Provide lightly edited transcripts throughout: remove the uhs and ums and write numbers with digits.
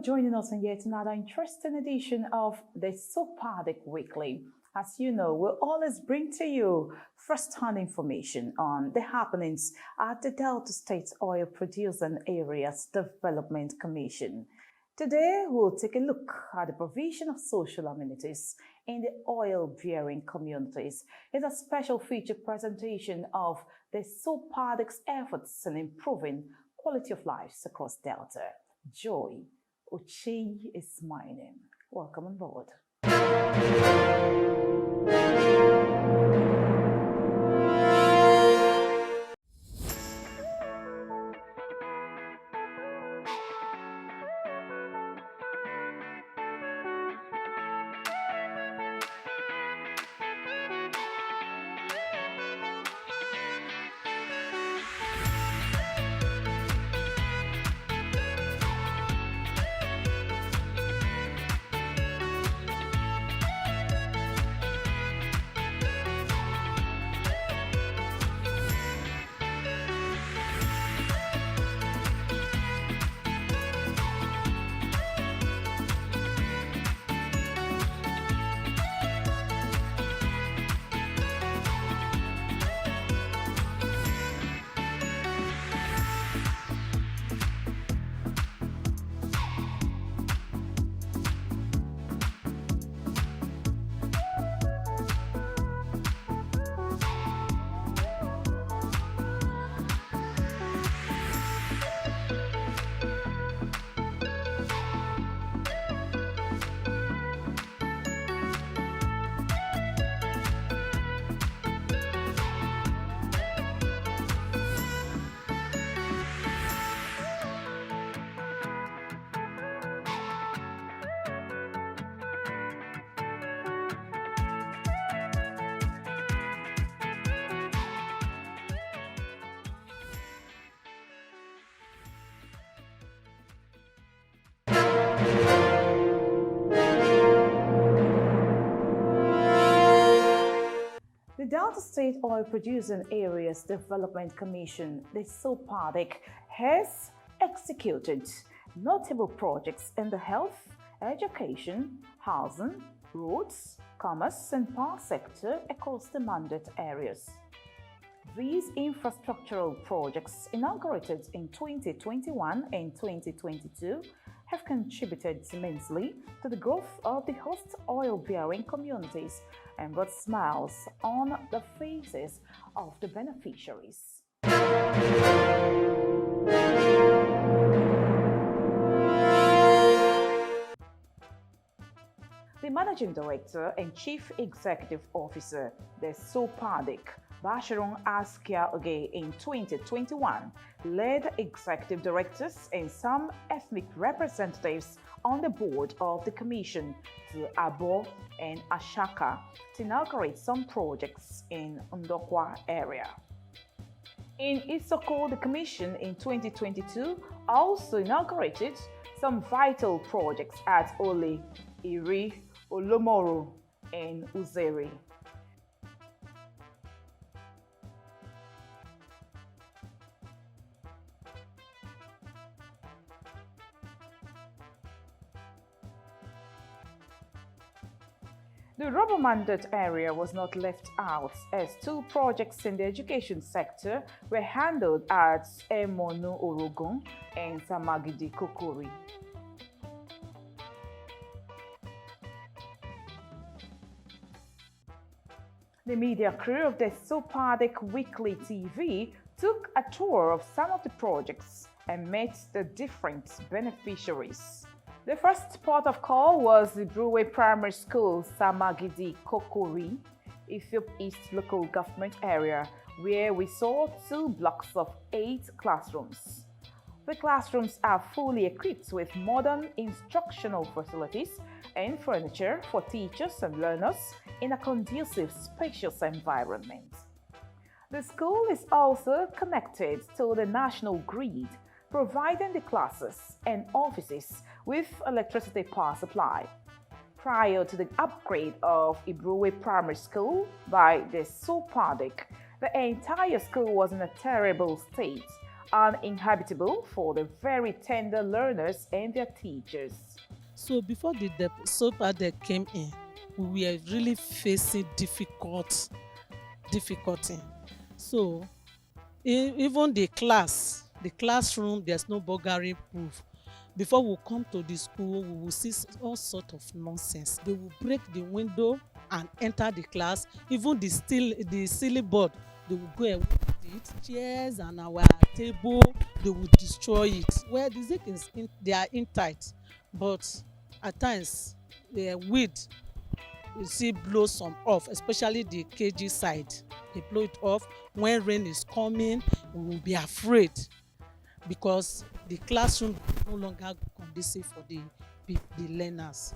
joining us in yet another interesting edition of the Desopadec Weekly. As you know, we'll always bring to you first-hand information on the happenings at the Delta State Oil Producing Areas Development Commission. Today, we'll take a look at the provision of social amenities in the oil-bearing communities. It's a special feature presentation of the Desopadec's efforts in improving quality of lives across Delta. Joy Ochei is my name. Welcome on board. The Delta State Oil Producing Areas Development Commission, the Desopadec, has executed notable projects in the health, education, housing, roads, commerce and power sector across the mandate areas. These infrastructural projects, inaugurated in 2021 and 2022, have contributed immensely to the growth of the host oil-bearing communities and brought smiles on the faces of the beneficiaries. The Managing Director and Chief Executive Officer, the Desopadec, Basharun Askia Oge, in 2021, led executive directors and some ethnic representatives on the board of the Commission to Abo and Ashaka to inaugurate some projects in Ndokwa area. In Isoko, the Commission in 2022 also inaugurated some vital projects at Ole, Iri, Olomoro, and Uzeri. The rubber mandate area was not left out, as two projects in the education sector were handled at Emonu Orogun and Samagidi Kokori. The media crew of the Desopadec Weekly TV took a tour of some of the projects and met the different beneficiaries. The first port of call was the Brewe Primary School, Samagidi Kokori, Ethiop East Local Government Area, where we saw 2 blocks of 8 classrooms. The classrooms are fully equipped with modern instructional facilities and furniture for teachers and learners in a conducive, spacious environment. The school is also connected to the national grid, providing the classes and offices with electricity power supply. Prior to the upgrade of Brewe Primary School by the Desopadec, the entire school was in a terrible state uninhabitable for the very tender learners and their teachers. So before the Desopadec came in, we were really facing difficulty. So even the classroom, there's no burglary proof. Before we come to the school, we will see all sort of nonsense. They will break the window and enter the class. Even the silly board, they will go away with it. Chairs and our table, they will destroy it. Well, the zinc they are in tight, but at times the weed you see blow some off, especially the KG side. They blow it off. When rain is coming, we will be afraid because the classroom is no longer conducive for the learners.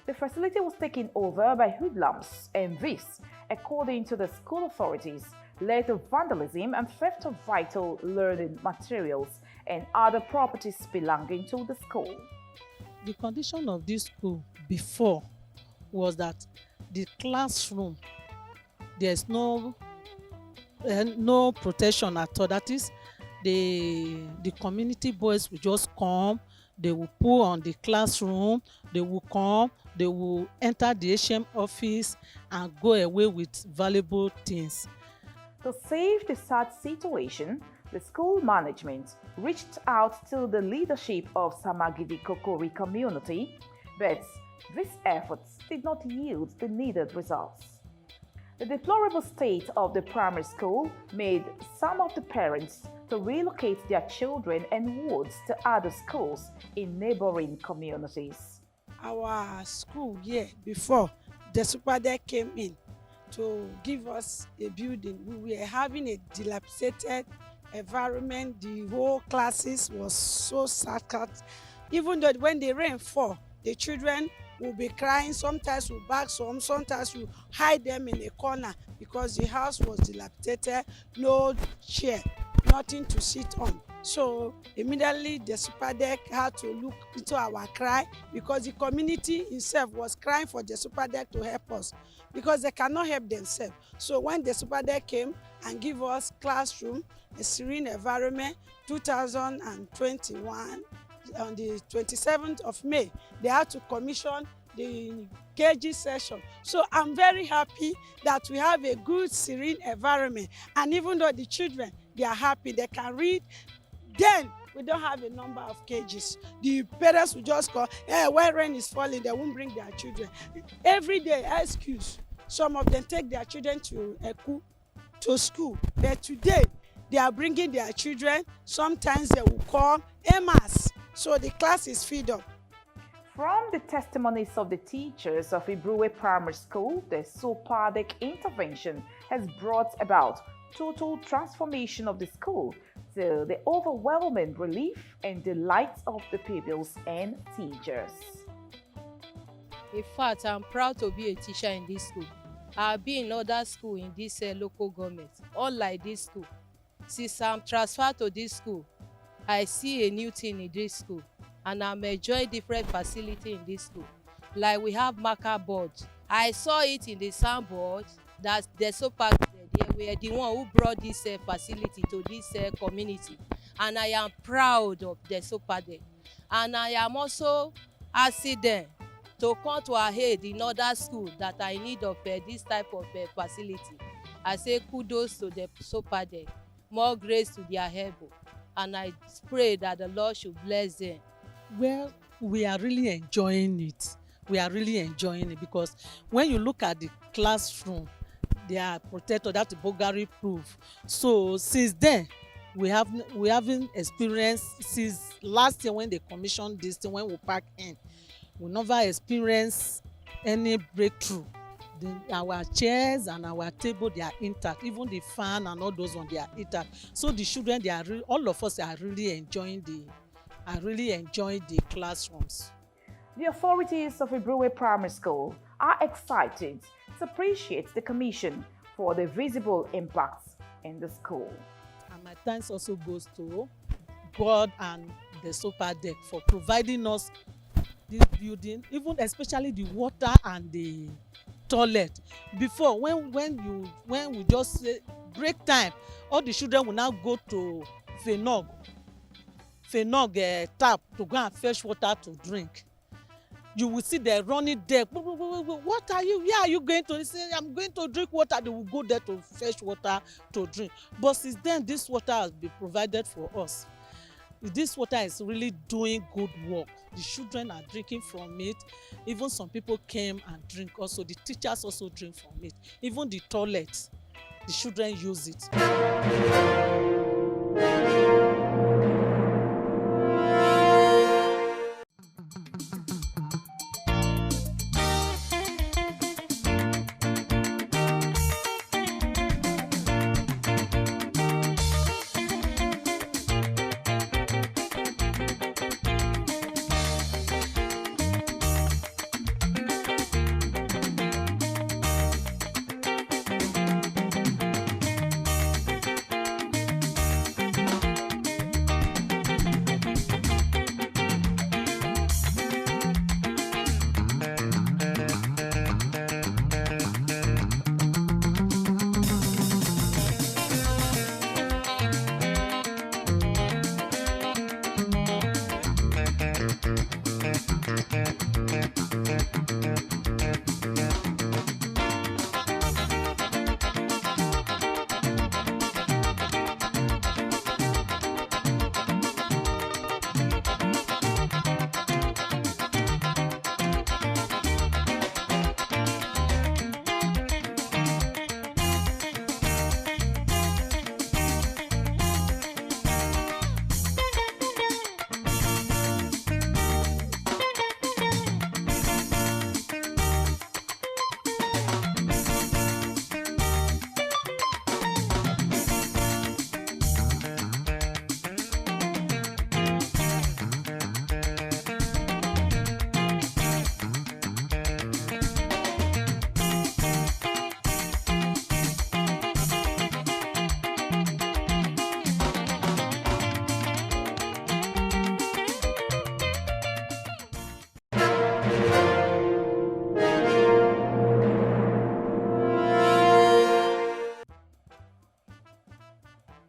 The facility was taken over by hoodlums, and this, according to the school authorities, led to vandalism and theft of vital learning materials and other properties belonging to the school. The condition of this school before was that the classroom, there's no protection at all. That is, the community boys will just come, they will pull on the classroom, they will come, they will enter the HM office and go away with valuable things. To save the sad situation, the school management reached out to the leadership of Samagidi Kokori community, but these efforts did not yield the needed results. The deplorable state of the primary school made some of the parents to relocate their children and wards to other schools in neighboring communities. Our school here before Desopadec came in to give us a building, we were having a dilapidated environment. The whole classes was so scattered. Even though when the rain fall, the children will be crying. Sometimes we bag some, sometimes we hide them in a corner because the house was dilapidated, no chair, nothing to sit on. So immediately the Desopadec had to look into our cry because the community itself was crying for the Desopadec to help us because they cannot help themselves. So when the Desopadec came and give us classroom, a serene environment, 2021, on the 27th of May, they had to commission the KG session. So I'm very happy that we have a good serene environment, and even though the children, they are happy, they can read, then we don't have a number of cages. The parents will just call, hey, when rain is falling, they won't bring their children. Every day, excuse. Some of them take their children to Eku, to school, but today they are bringing their children. Sometimes they will call Emmas. So the class is filled up. From the testimonies of the teachers of Ibruwe Primary School, the Desopadec intervention has brought about total transformation of the school to the overwhelming relief and delight of the pupils and teachers. In fact, I'm proud to be a teacher in this school. I've been in other schools in this local government, unlike this school. Since I'm transferred to this school, I see a new thing in this school, and I'm enjoying different facilities in this school. Like we have marker board. I saw it in the soundboard that the Desopadec, they were the one who brought this facility to this community, and I am proud of the Desopadec. And I am also asking them to come to our aid in other schools that are in need of this type of facility. I say kudos to the Desopadec, more grace to their elbow, and I pray that the Lord should bless them. Well, we are really enjoying it. We are really enjoying it because when you look at the classroom, they are protected, that's burglary proof. So since then, we haven't experienced, since last year when they commissioned this thing, when we pack in, we never experienced any breakthrough. Our chairs and our table, they are intact. Even the fan and all those ones, they are intact. So the children, they are all of us are really enjoying the classrooms. The authorities of Ibruwe Primary School are excited to appreciate the Commission for the visible impacts in the school. And my thanks also goes to God and the Desopadec for providing us this building, even especially the water and the toilet. Before, when we just say break time, all the children will now go to Fenog tap to go and fetch water to drink. You will see them running there. What are you? Where are you going to? They say, I'm going to drink water. They will go there to fetch water to drink. But since then, this water has been provided for us. This water is really doing good work. The children are drinking from it. Even some people came and drink also. The teachers also drink from it. Even the toilet, the children use it.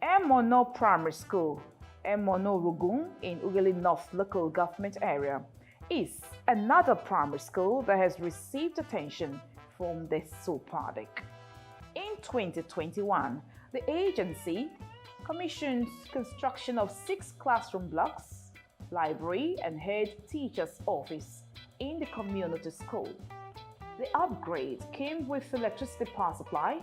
Emono Primary School, Emono Rugun in Ughelli North local government area, is another primary school that has received attention from the Desopadec. In 2021, the agency commissioned construction of 6 classroom blocks, library and head teacher's office in the community school. The upgrade came with electricity power supply,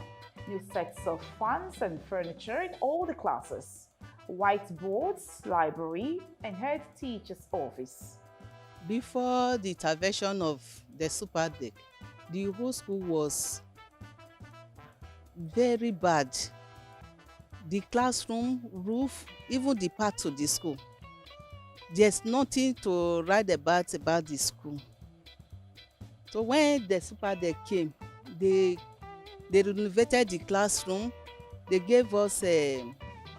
new sets of fans and furniture in all the classes, whiteboards, library, and head teacher's office. Before the intervention of the Desopadec, the whole school was very bad. The classroom, roof, even the part of the school. There's nothing to write about the school. So when the Desopadec came, they renovated the classroom. They gave us a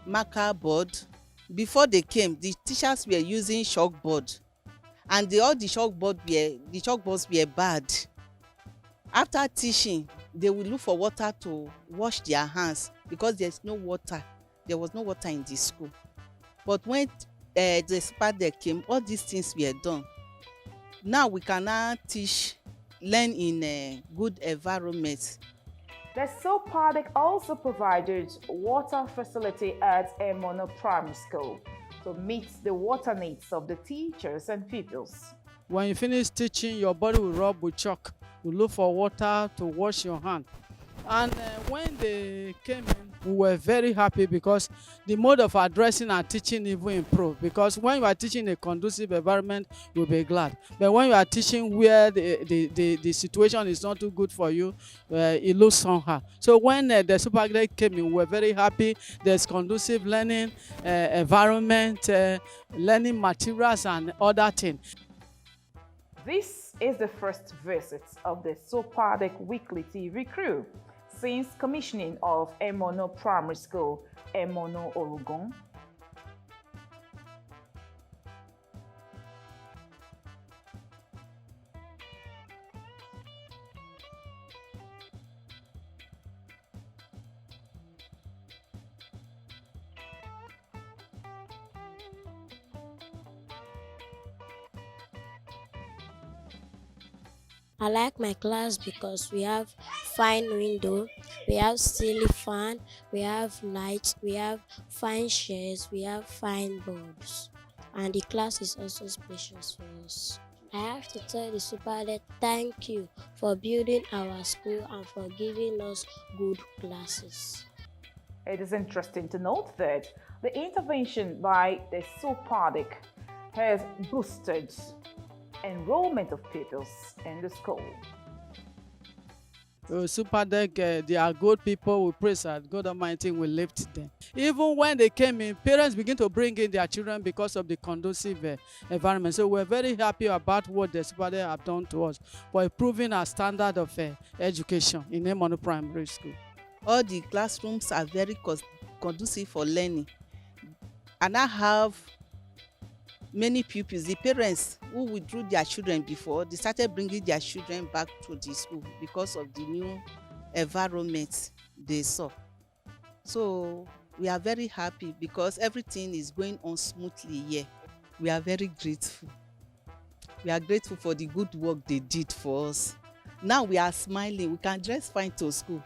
marker board. Before they came, the teachers were using chalkboard, and all the chalkboards were bad. After teaching, they will look for water to wash their hands because there's no water. There was no water in the school. But when the Desopadec came, all these things were done. Now we can now learn in a good environment. The Desopadec also provided water facility at Emono Primary School to meet the water needs of the teachers and pupils. When you finish teaching, your body will rub with chalk. You look for water to wash your hand. And when they came in, we were very happy because the mode of addressing and teaching even improved. Because when you are teaching a conducive environment, you'll be glad. But when you are teaching where the situation is not too good for you, it looks somehow. So when the Desopadec came in, we were very happy. There's conducive learning environment, learning materials and other things. This is the first visit of the Desopadec Weekly TV crew since commissioning of Emono Primary School, Emono Orugun. I like my class because we have fine window, we have ceiling fan, we have lights, we have fine chairs, we have fine boards. And the class is also spacious for us. I have to tell the Desopadec thank you for building our school and for giving us good classes. It is interesting to note that the intervention by the Desopadec has boosted enrollment of pupils in the school. Desopadec, they are good people. We pray that God Almighty will lift them. Even when they came in, parents begin to bring in their children because of the conducive environment. So we're very happy about what the Desopadec have done to us for improving our standard of education in Emono Primary School. All the classrooms are very conducive for learning. And I have many pupils. The parents who withdrew their children before, they started bringing their children back to the school because of the new environment they saw. So we are very happy because everything is going on smoothly here. We are very grateful. We are grateful for the good work they did for us. Now we are smiling. We can dress fine to school.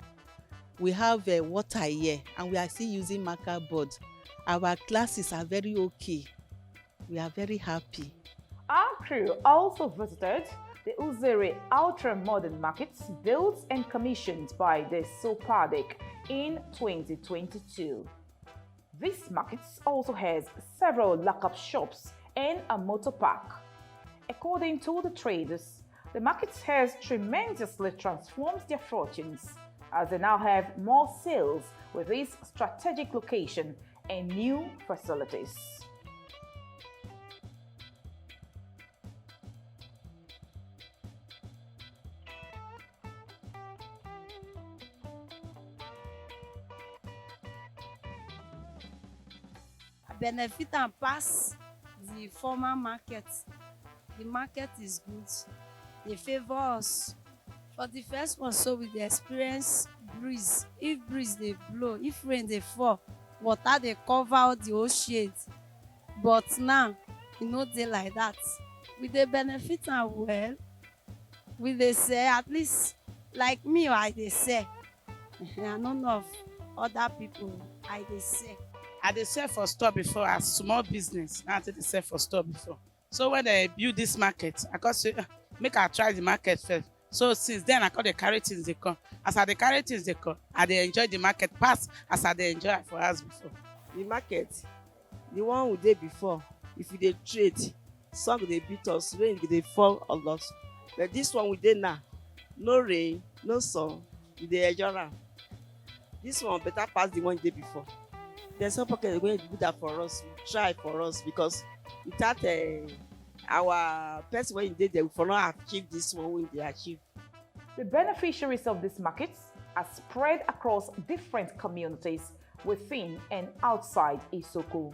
We have water here and we are still using marker board. Our classes are very okay. We are very happy. Our crew also visited the Uzere ultra-modern markets built and commissioned by the Desopadec in 2022. This market also has several lock-up shops and a motor park. According to the traders, the market has tremendously transformed their fortunes as they now have more sales with this strategic location and new facilities. Benefit and pass the former market. The market is good. They favor us. For the first one, so we dey experience breeze. If breeze dey blow, if rain dey fall, water dey cover all the whole shade. But now, e no dey like that. We dey benefit am well. We dey sell, at least like me, I dey sell. I no know of other people. I dey sell. I dey sell for store before as small business. Now I take dey sell for store before. So when they build this market, I come say make I try the market first. So since then I come dey carry things dey come. As I dey carry things dey come, I dey enjoy the market pass as I dey enjoy for house before. The market, the one we did before, if we dey trade, sun go dey beat us, rain go dey fall on us. But this one we did now, no rain, no sun, we dey enjoy am. This one better pass the one we did before. There's some pocket going to do that for us, try for us, because without our person when they there, we for not achieve this one when they achieve. The beneficiaries of these markets are spread across different communities within and outside Isoko.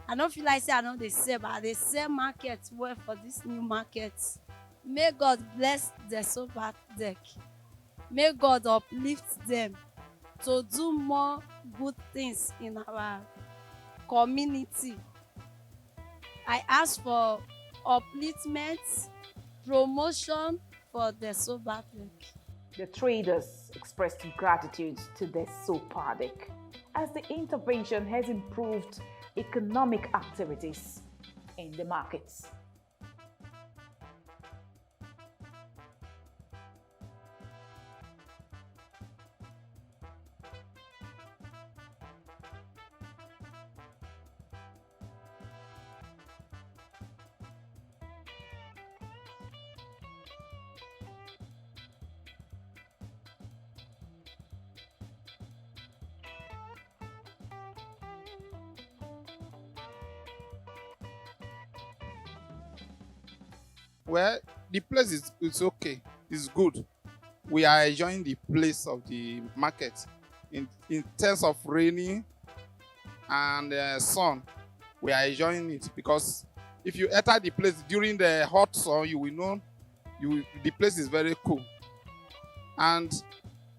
I no feel like say I no dey sell, but I dey sell market well for this new market. May God bless the Desopadec. May God uplift them to do more good things in our community. I ask for upliftment, promotion for the Desopadec. The traders expressed gratitude to the Desopadec as the intervention has improved economic activities in the markets. Well, the place is okay. It's good. We are enjoying the place of the market in terms of rainy and sun. we are enjoying it, because if you enter the place during the hot sun, you will know the place is very cool. And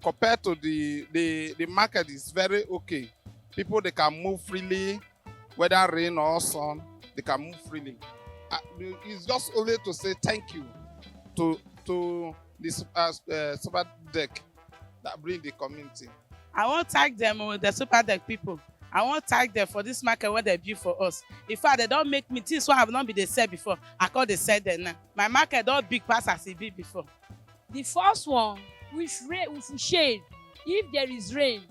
compared to the market is very okay. People, they can move freely, whether rain or sun, they can move freely. It's just only to say thank you to this Desopadec that bring the community. I wan thank them with the Desopadec people. I wan thank them for this market wey they build for us. In fact, they don make me things wey have not been dey sell before. I come dey sell them now. My market don big pass as e be before. The first one, with shade, if there is rain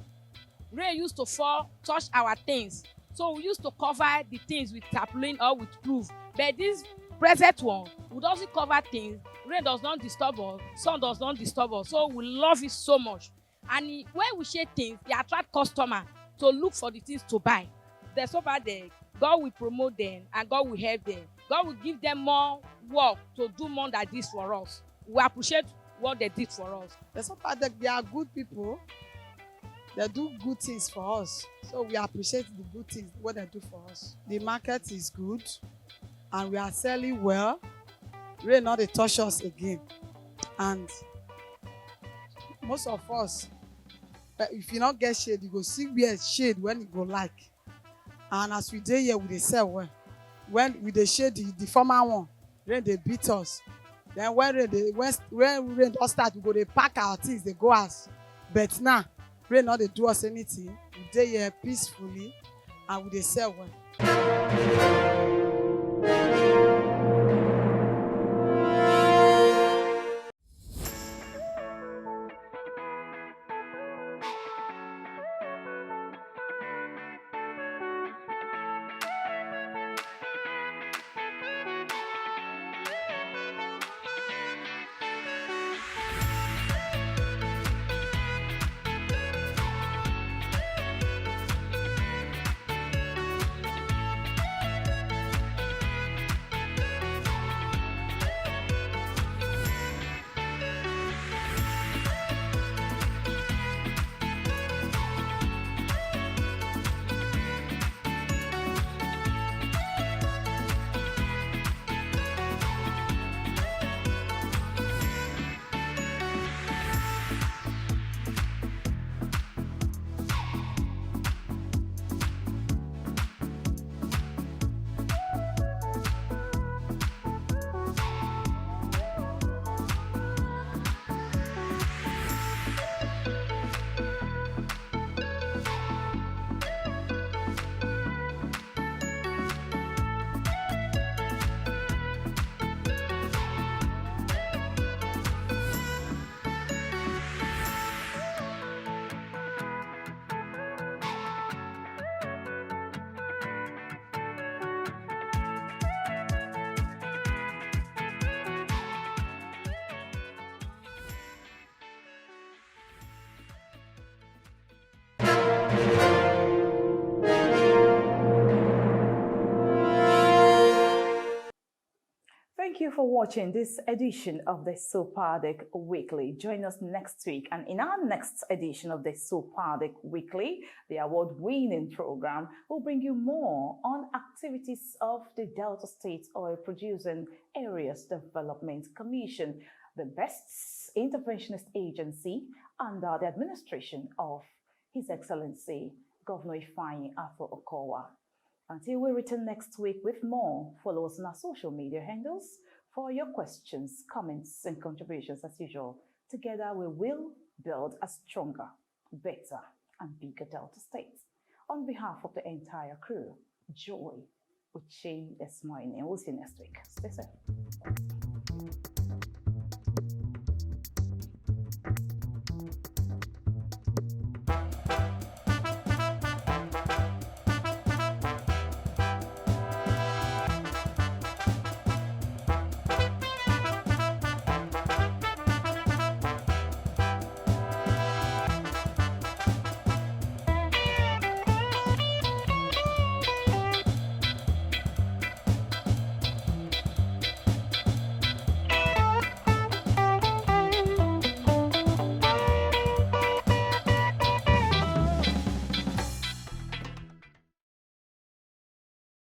used to fall, touch our things. So we used to cover the things with tarpaulin or with roof. But this present one, we doesn't cover things. Rain does not disturb us, sun does not disturb us. So we love it so much. And when we shade things, they attract customer to look for the things to buy. Desopadec, God will promote them and God will help them. God will give them more work to do more than this for us. We appreciate what they did for us. Desopadec, they are good people. They do good things for us. So we appreciate the good things, what they do for us. The market is good and we are selling well. Rain not dey touch us again. And most of us, if you not get shade, you go see where shade when you go like. And as we dey here, we dey sell well. When we dey shade the former one, rain dey beat us. Then when rain don start, we go dey pack our things, dey go house. But now, rain not dey do us anything. We dey here peacefully and we dey sell well. Thank you for watching this edition of the Desopadec Weekly. Join us next week, and in our next edition of the Desopadec Weekly, the award-winning program will bring you more on activities of the Delta State Oil Producing Areas Development Commission, the best interventionist agency under the administration of His Excellency Governor Ifeanyi Afo Okowa. Until we return next week with more, follow us on our social media handles for your questions, comments, and contributions as usual. Together, we will build a stronger, better, and bigger Delta State. On behalf of the entire crew, Joy Uche is my name. We'll see you next week. Stay safe.